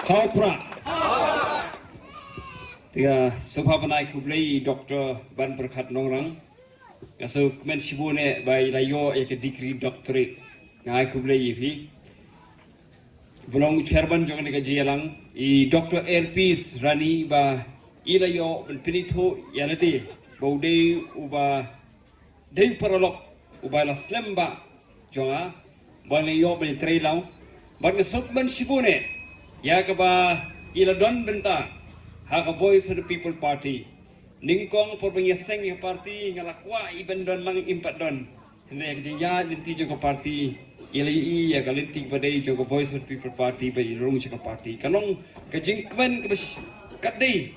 Khopra Tiga Subhabanai Kublai Dr. Ban Berkat Nongrang Gaso Kemen Shibune by Layo Eka Degree Doctorate Ngai Kublai Yipi Belong Chairman Jongan Eka Jialang I Dr. Airpeace Rani Ba Ilayo Pinito Yanade Baude Uba Dei Paralok Uba La Slemba Jonga Balayo Ben Trailau But Gasokman Shibune Ya kaba ila don benta haka Voice of the People Party ningkong perbanyaseng ya parti ngalakwa iban don lang impat don hendak ya linti juga parti ila ya galinti badai juga Voice of the People Party bagi rong juga parti kanong kajing kemen kebes kadai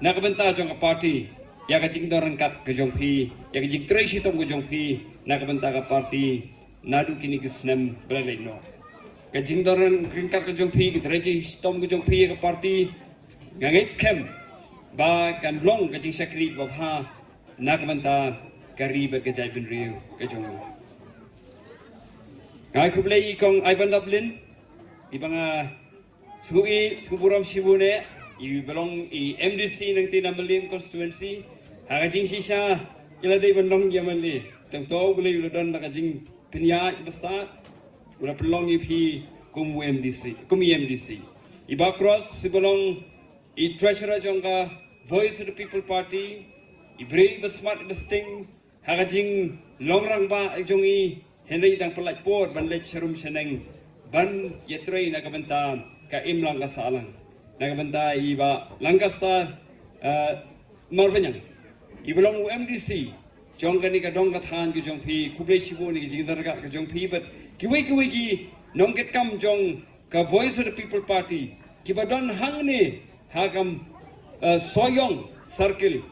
nak benta juga parti ya kajing don rengkat ke jongpi ya kajing tracy tong ke jongpi nak benta ke parti nadu kini kesnem belalai no Kajing doran ringkat ke jongpi kita reji stom ke jongpi ke parti ngangit scam ba kan long kajing sakri babha nak manta kari berkejai bin riu ke jongo ngai kublai kong Ivan Dublin ibanga suburam shibune I belong I MDC nang tina Malin constituency ha kajing sisa ila dei bandong yamali tang to boleh ulodon na kajing pinya basta Ula pelong ipi kum MDC. Iba cross sebelum I treasurer jongka Voice of the People Party. Ibrei besmart besting hagajing longrang ba jongi henry dang pelak por ban lech serum seneng ban yetrei nakabenta ka imlang kasalang. Nakabenta iba langkasta marbanyang. Ibelong MDC. Jong kani ka dong kathan ki jong pi kublai shibo ni jing dar ka jong pi but kiwi ki nong ket kam jong ka Voice of the People Party ki badon hang ni hagam soyong circle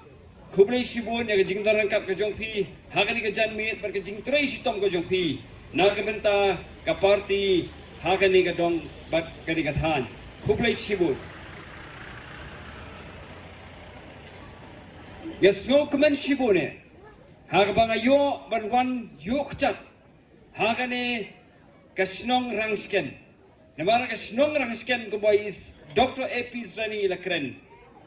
kublai shibo ni jing dar ka jong pi hagani ka jan mit bar ka jing trai sitom ka jong pi na ka benta ka party hagani ka dong bat kani kathan kublai shibo Yaso kemen shibo ne Haga yo banwan yo kecap Hagane kasnong rangsken Namara kasnong rangsken ko boys Dr. Airpeace Rani lakren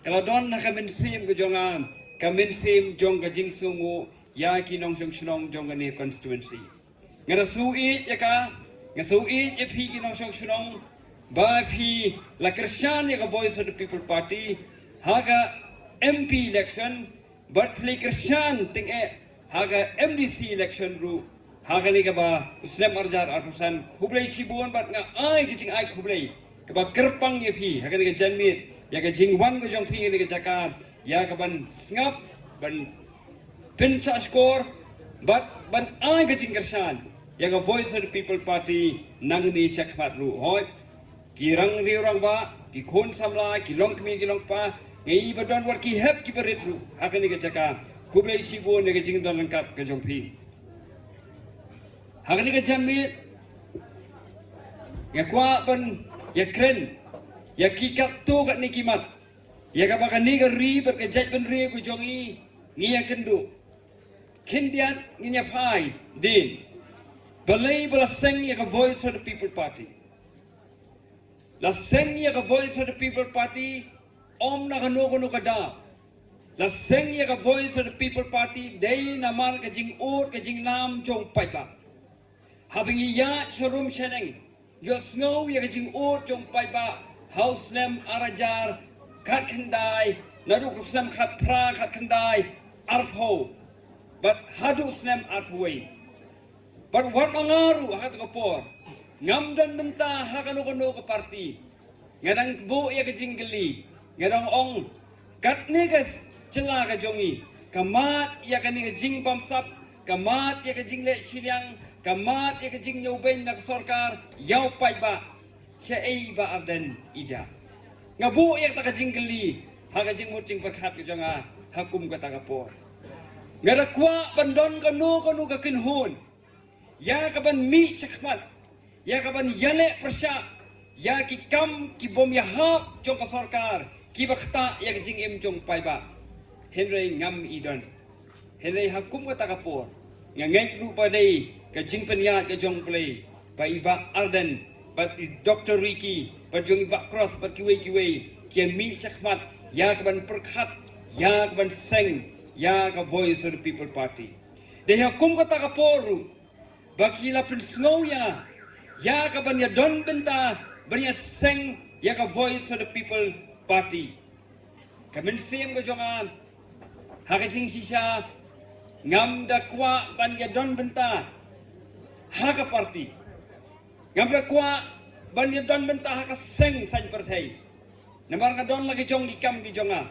Kalau don na kaminsim ko jonga Kaminsim jong ka jingsungu Ya kinong snong jong ni constituency Ngara suit ya ka Nga suit ya pi kinong snong Ba pi lakrasyan ya ka Voice of the People Party Haga MP election But play krasyan ting Haga MDC election ru haga ni kaba usnem arjar arfusan kublai sibuan bat nga ai kicing ai kublai kaba kerpang ye phi haga ni janmit ya ka jingwan ko jong phi ni ka jaka ya ka ban ngap ban pincha score bat ban ai kicing kersan ya ka Voice of the People Party nang ni sakmat ru hoi kirang riurang ba ki khon samla ki long kmi ki long pa ngai badon wat ki hep ki berit ru haga ni ka jaka Kublai sibuan ya kecing don lengkap ke jongpi. Hagani ke jamit, ya kuat pun, ya keren, ya kikat tu kat ni kimat, ya kapakan ni ke ri berkejat pun ri ku jongi, ni ya kendu, kendian ni ya pai din, balai belaseng ya ke Voice of the People Party, laseng ya ke Voice of the People Party, om nak kanu kada. Laseng ya ka Voice of the People Party day namar ka jing ur ka jing nam jong paiba habing iya serum seneng yo snow ya ka jing ur jong paiba house nem arajar kat kendai nadu kusam khat pra kat kendai arpo but hadu snem arpoi but wat angaru hat ka por ngam dan benta hakano kono ka party ngadang bu ya ka jing geli ngadang ong kat ni guys Cela ka jongi, kamat ya ka ni jing bamsap, kamat ya ka jing le silyang, kamat ya ka jing nyuben nak sorkar, yaw pai ba, siya ba arden ija. Ngabu ya ka jing geli, ha ka jing muting perkat ka jonga, hakum ka takapor. Ngara kwa bandon kanu ka kinhun, ya ka ban mi sakmat, ya ka ban yale persya, ya ki kam ki bom ya hap jong ka sorkar, ki bakta ya ka jing im jong pai ba. Henry ngam idon Henry hakum ka takapor ngek ru pa dei ka jing penya ka jong play pa iba Arden pa Dr. Ricky pa jong iba cross pa kiwei kia mi sakmat ya ka ban perkhat ya ka ban seng ya ka voice of the people party de ha kum ka ta ka poru bakila pin snow ya ka ban ya don benta ban ya seng ya ka voice of the people party kamen sim ka jongan ha ka jing sisa ngam da kwa ban ya don benta ha ka party ngam da kwa ban ya don benta ha ka seng san partai namar ka don lagi jong ikam ki jonga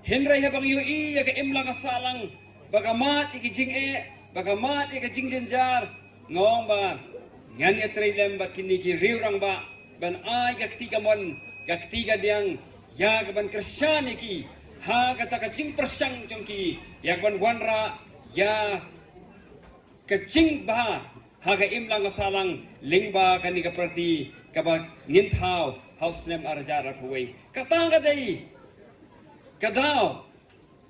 henry ha bang yu ya ka imla ka salang bagamat ikijing bagamat ikijing jenjar ngong ba ngan ya trilem bat kini ki riurang ba ban ai ka ketiga mon ka ketiga diang ya ka ban kersyani ki ha kata ka jing persang jongki ya ban wanra ya kecing ba ha ka imlang ka salang lingba kani ka parti ka ba nginthaw house nem arjara kuwei katang ka dei kadao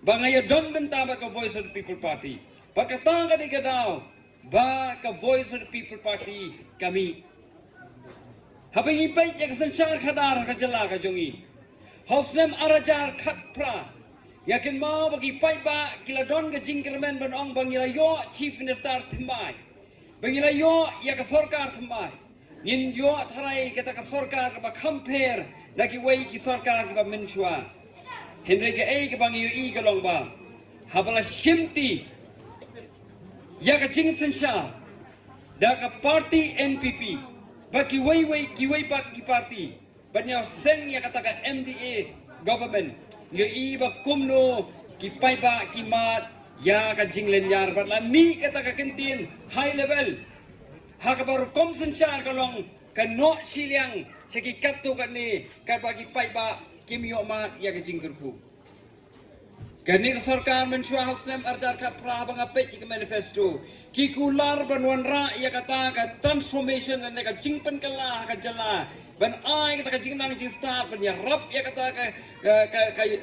bangaya don benta ba ka voice of the people party ba katang ka dei kadao ba ka voice of the people party kami habing ipai ya kasanchar khadar ka jala ka jongi house nem arjar khat pra yakin mau bagi pai ba kila don ka jingkermen ban ong bangila yo chief minister thmai bangila yo ya ka sarkar thmai nin yo tharai kata ka sarkar ka ba compare lagi wei ki sarkar ka ba menchua henry ka ka bang yu ka long ba habala shimti ya ka jingsen sha da ka party NPP ba ki wei pa ki party banya seng ya kata ka MDA government yo ba kumno ki pai ba ki mat ya ka jinglen yar bat la mi kata ka kentin high level ha ka baru komsen char ka long ka no siliang seki katto ka ni ka ba ki pai ba kim yo mat ya ka jingkerku kani ka sarkar menchua hausem arjar ka pra bang ape ki manifesto ki kular banwan ra ya kata ka transformation na ka jingpen kala ka jala ban ai kata ka jing nang jing start ban ya rap ya kata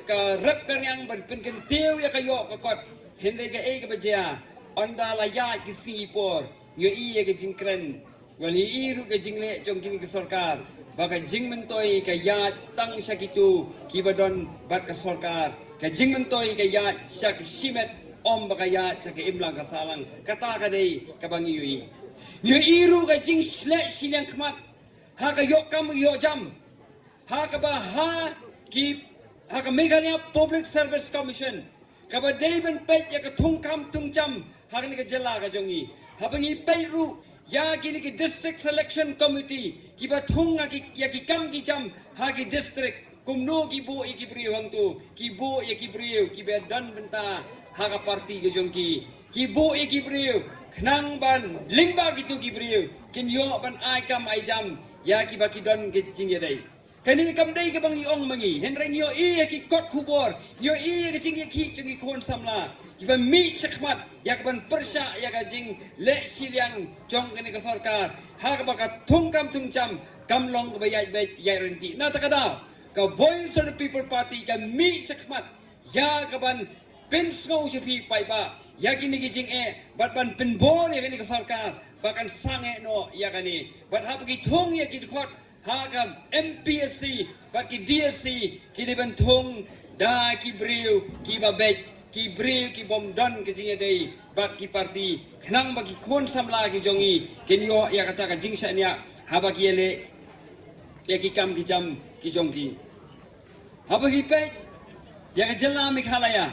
ka rap kan yang ban pen kentiu ya ka yo ka kot hende ka ka baja onda la ya ki Singapore yo ya ka jing kren wali ru ka jing le jong kini ka sarkar baka jing mentoi ka ya tang sakitu ki badon bat ka sarkar ka jing mentoi ka ya sak simet om baka ya sak imlang ka salang kata ka dei ka bangi yo ru ka jing sle silang kmat ha ka yo kam yo jam ha ka ba ha ka Meghalaya Public Service Commission ka ba David Pet ya ka tung kam tung jam ha ka ni ka jala ka jongi ha bangi peiru ya kini ki district selection committee ki ba thung ya ki kam ki jam ha ki district kumno ki bo ki briu hang tu ki bo ya ki briu ki be dan benta ha ka party ke jongki ki bo ki briu khnang ban lingba ki tu ki briu kin yo ban ai kam ai jam ya ki ba ki don ke jing ya dai kani kam dai ke bang ni ong mangi henreng yo ki kot kubor yo ke jing ki jing kon samla ki ba mi sakmat ya ka ban persya ya ka jing le siliang jong kani ka sarkar ha ka ba ka thung kam thung jam kam long ka ba ya renti na ta kada ka voice of the people party ka mi sakmat ya ka ban pen snow si pi pai ba ya kini ki jing bat ban pen bor ya kani ka sarkar bahkan sange no ya kani bat ha ki thung ya ki khot ha ka MPSC baki DSC ki di bentung da ki briu ki babek ki briu ki bom don ki jing dei bak ki parti khnang baki kon samla ki jongi ken yo ya kata ka jing sa nya ha baki ele ya ki kam ki jam ki jongki ha baki pe ya ka jela Meghalaya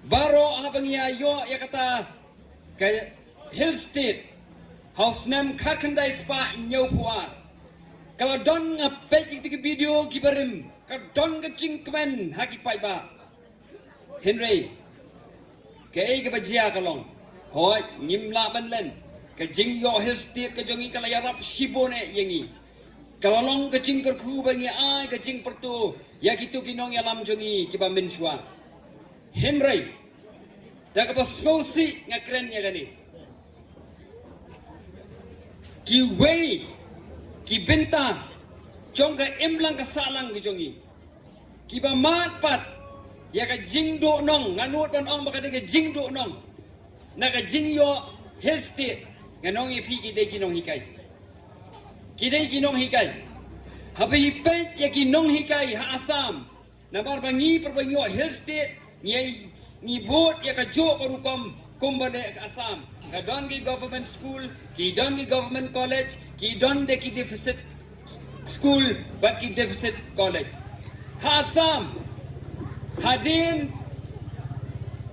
baro ha bang ya yo ya kata ka Hill State house nem Kakandai spa nyau puat kalau don ngapet itu video kibarim kalau don kecing kemen haki pai ba Henry ke bajia kalong hoi ngimla ban len ke jing yo Hill State ke jongi kala yarap sibone yengi kalau long kecing kerku bangi ai kecing pertu ya gitu kinong ya lam jongi kiba mensua Henry dah ke pas ngosi ngakren ya gani kiwei ki benta jong ka imlang ka salang ki jongi ki ba mat pat ya ka jing do nong nganut ban ong baka de ka jing do nong naka jingyo hill state nganong ipi kidai kinong hikai kidai kinong hikai habi hipet ya kinong hikai ha Assam nabar bangi perbangyo hill state ni bot ya ka jo korukom kumbane ka Assam ka dongi government school ki dongi government college ki donde ki deficit school but ki deficit college ha Assam hadin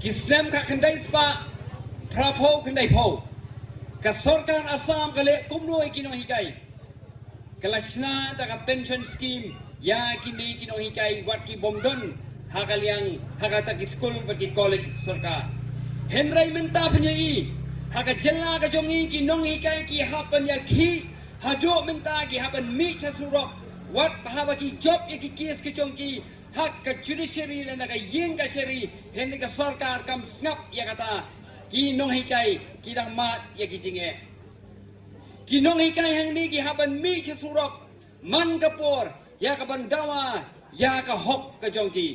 kisem ka kendai spa prapo kendai po ka sorkan Assam kale kumnoi kinong hikai kalasna daga pension scheme ya kini kinong hikai wat ki bomdon hakaliang hakata ki school bat ki college sorka henrai menta punya i haka jela ka jongi kinong hikai ki hapan ya ki hado menta ki hapan mi sasurok wat bahaba ki job ya ki kies ki jongki hak ka judiciary le naga yin ka sheri hen ka sarkar kam snap ya kata ki nong hikai ki dang mat ya ki jinge ki nong hikai hang ni ki haban mi chasurok man kapor ya ka bandawa ya ka hok ka jongki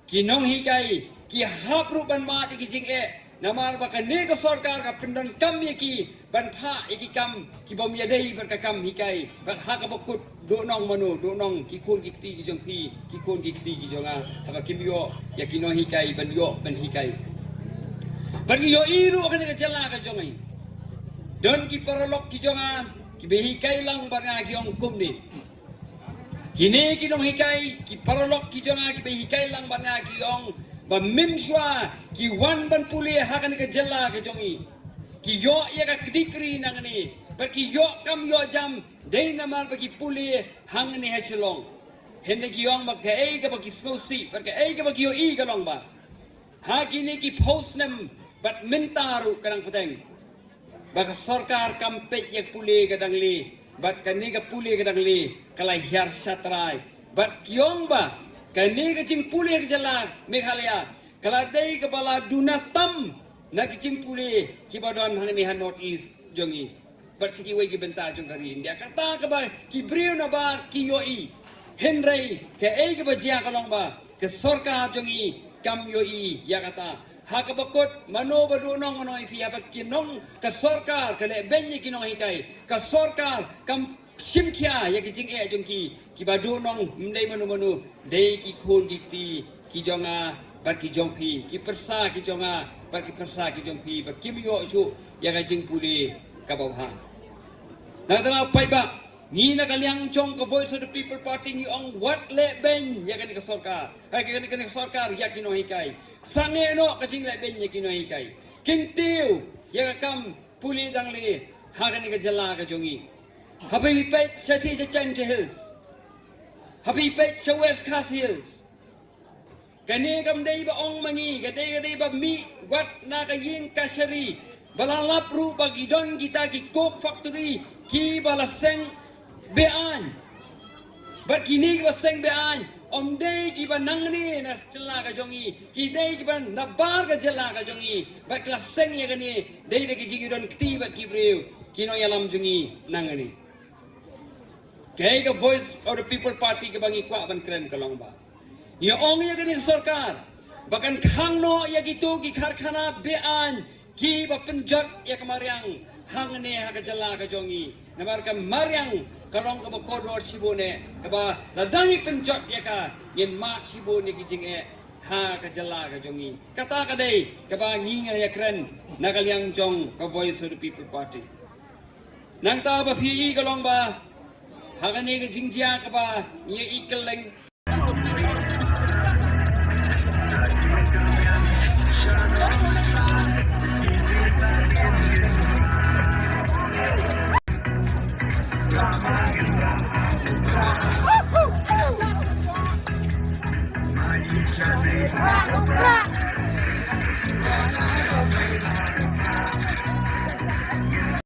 ki nong hikai ki hap ru ban mat ki jinge namar ba ka ne ka sarkar ka pindan kam ya ki ban pha ya ki kam ki bom ya dei ber ka kam hikai ban ha ka bakut do nong manu do nong ki kun ki ti ki jong pi ki kun ki ti ki jonga haba kim yo ya ki no hikai ban yo ban hikai ban yo iru ka ne ka jala ka jongai don ki parolok ki jonga ki be hikai lang ban nga ki ong kum ni kini ki nong hikai ki parolok ki jonga ki be hikai lang ban nga ki ong ba min shwa ki wan ban puli ha ka ne ka jala ka jongi ki yo ya ka dikri nang ni pergi yo kam yo jam dei namar bagi puli hang ni hasilong hende ki yong bak ei ka bagi skosi pergi ei ka bagi yo i ka long ba ha kini ki post nem bat mentaru kadang peteng bak sarkar kampe yak puli kadang li bat kani ka puli kadang li kala hiar satrai bat kyong ba kani ka cing puli ka jala Meghalaya kala dei ka bala dunatam na kicing puli ki badon hang ni North East jongi bersiki wei ki benta jong kari India kata ka ba ki brio na ba ki yo i henrei ke ei ka ba jia ka long ba ke sorka jongi kam yo i ya kata ha ka bakot mano ba du nong mano i pi ha ba ki nong ka sorka ka le ben ki nong hikai ka sorka kam simkhia ya ki jing e jong ki ba du nong mdei manu dei ki khon ki ti ki jonga bar ki jong pi ki persa ki jonga bar ki persa ki jong pi ba kim yo su ya ka jing puli ka ba ha natala pai ba ni na kaliang chong ka Voice of the People Party ni ong wat le ben ya kan ka sarkar ha kan ka sarkar ya kino hikai sange no ka jing le ben ya kino hikai king tiu ya ka kam puli dang le ha kan ka jala ka jongi habi pet sa thi sa Chante Hills habi pet sa West Khas Hills kani kam dei ba ong mangi ka dei ba mi wat na ka yin ka shari balalap ru bagi don kita ki coke factory ki balaseng bean bar kini ki baseng bean om dei ki banang ni na jala ka jongi ki dei ki ban na bar ka jala ka jongi ba klaseng ya gani dei de ki jigi don kti ba ki breu kino yalam jongi nangani kay ka Voice of the People Party ka bangi kwa ban kren kalong ba ya ong ya gani sarkar bahkan khangno ya gitu ki karkhana bean ki ba penjat ya kemariang hang ne ha ka jala ka jongi nabar ka mariang karong ka ba kodor sibone ka ba ladangi penjat ya ka yen ma sibone ki jing e ha ka jala ka jongi kata ka dei ka ba nginga ya kren nagaliang jong ka Voice of the People Party nang ta ba phi ka long ba ha ka ne ka jingjia ka ba ye ikeleng Maisha ni